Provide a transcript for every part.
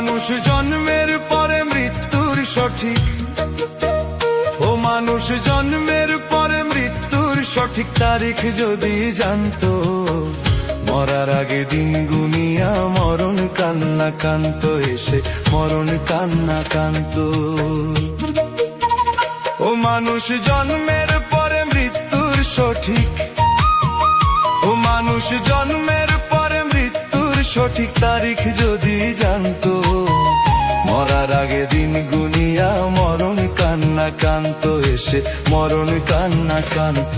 মানুষ জন্মের পরে মৃত্যুর সঠিক, ও মানুষ জন্মের পরে মৃত্যুর সঠিক তারিখ যদি জানতো, মরার আগে দিন গুনিয়া মরণ কান্না কান্ত এসে মরণ কান্না কান্ত। ও মানুষ জন্মের পরে মৃত্যুর সঠিক, ও মানুষ জন্মের পরে মৃত্যুর সঠিক তারিখ যদি জানতো, মরার আগে দিন গুনিয়া মরণ কান্না কান্ত এসে মরণ কান্না কান্ত।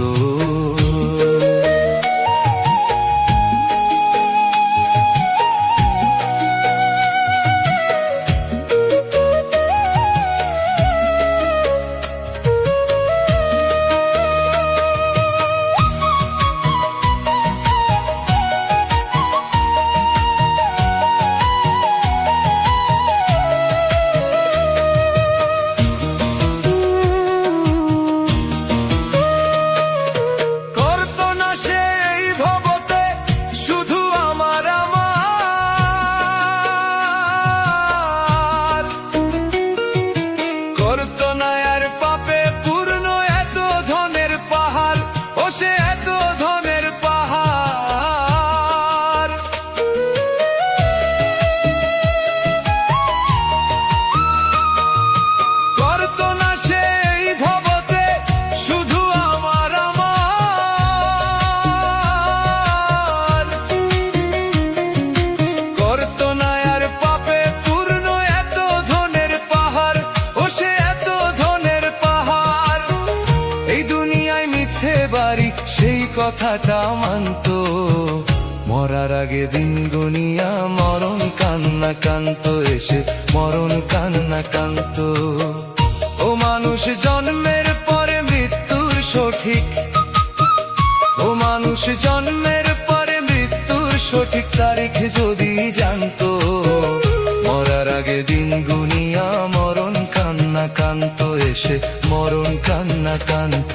সেই কথাটা মানতো, মরার আগে দিন গুনিয়া মরণ কান্না কান্ত এসে মরণ কান্না কান্ত। ও মানুষ জন্মের পরে মৃত্যুর সঠিক, ও মানুষ জন্মের পরে মৃত্যুর সঠিক তারিখ যদি জানতো, মরার আগে দিন গুনিয়া মরণ কান্না কান্ত এসে মরণ কান্না কান্ত।